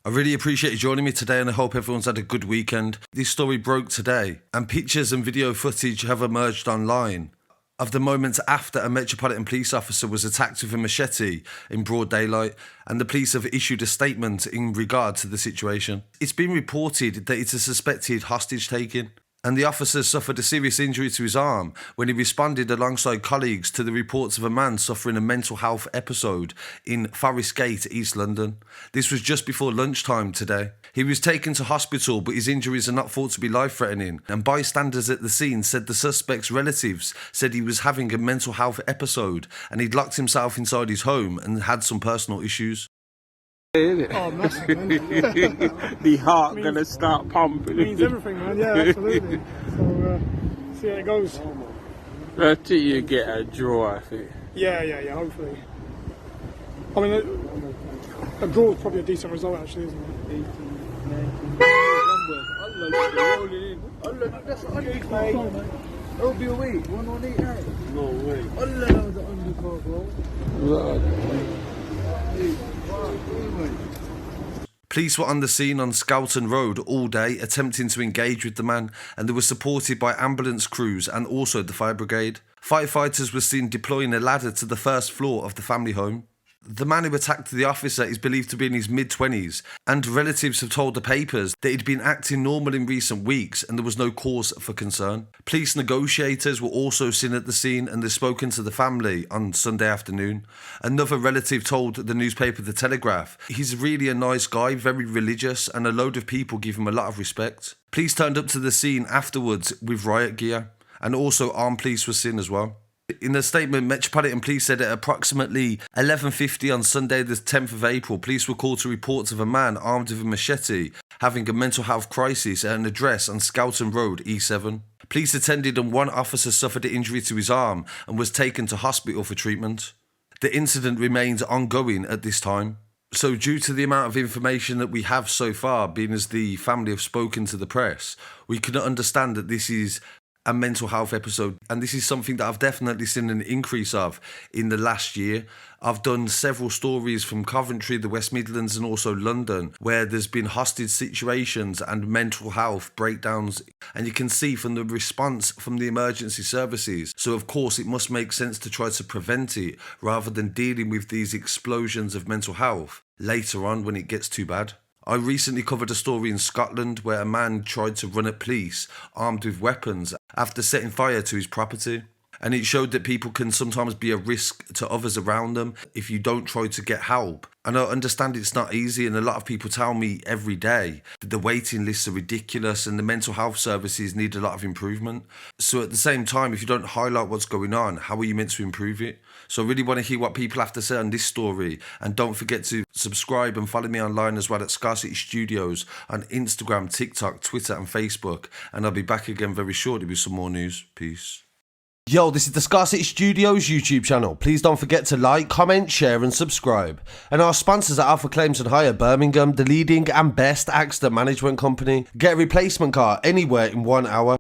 I really appreciate you joining me today and I hope everyone's had a good weekend. This story broke today and pictures and video footage have emerged online of the moments after a Metropolitan Police officer was attacked with a machete in broad daylight, and the police have issued a statement in regard to the situation. It's been reported that it's a suspected hostage taking, and the officer suffered a serious injury to his arm when he responded alongside colleagues to the reports of a man suffering a mental health episode in Forest Gate, East London. This was just before lunchtime today. He was taken to hospital, but his injuries are not thought to be life-threatening, and bystanders at the scene said the suspect's relatives said he was having a mental health episode and he'd locked himself inside his home and had some personal issues. Oh, massive, man. The heart gonna start pumping. It means everything, man. Yeah, absolutely. So, see how it goes. Until you get a draw, I think. Yeah, hopefully. I mean, a draw is probably a decent result, actually, isn't it? 18, it'll be a week. 118. No way. Allah knows the undercard, bro. Police were on the scene on Scarcity Road all day attempting to engage with the man, and they were supported by ambulance crews and also the fire brigade. Firefighters were seen deploying a ladder to the first floor of the family home. The man who attacked the officer is believed to be in his mid-20s, and relatives have told the papers that he'd been acting normal in recent weeks and there was no cause for concern. Police negotiators were also seen at the scene and they've spoken to the family on Sunday afternoon. Another relative told the newspaper The Telegraph he's really a nice guy, very religious, and a load of people give him a lot of respect. Police turned up to the scene afterwards with riot gear, and also armed police were seen as well. In a statement, Metropolitan Police said at approximately 11:50 on Sunday the 10th of April, police were called to reports of a man armed with a machete having a mental health crisis at an address on Scarcity Road, E7. Police attended and one officer suffered an injury to his arm and was taken to hospital for treatment. The incident remains ongoing at this time. So due to the amount of information that we have so far, being as the family have spoken to the press, we can understand that this is a mental health episode, and this is something that I've definitely seen an increase of in the last year. I've done several stories from Coventry, the West Midlands and also London where there's been hostage situations and mental health breakdowns, and you can see from the response from the emergency services. So of course it must make sense to try to prevent it rather than dealing with these explosions of mental health later on when it gets too bad. I recently covered a story in Scotland where a man tried to run at police armed with weapons after setting fire to his property. And it showed that people can sometimes be a risk to others around them if you don't try to get help. And I understand it's not easy, and a lot of people tell me every day that the waiting lists are ridiculous and the mental health services need a lot of improvement. So at the same time, if you don't highlight what's going on, how are you meant to improve it? So I really want to hear what people have to say on this story, and don't forget to subscribe and follow me online as well at Scarcity Studios on Instagram, TikTok, Twitter and Facebook. And I'll be back again very shortly with some more news. Peace. Yo, this is the Scarcity Studios YouTube channel. Please don't forget to like, comment, share and subscribe. And our sponsors are Alpha Claims and Hire Birmingham, the leading and best accident management company. Get a replacement car anywhere in 1 hour.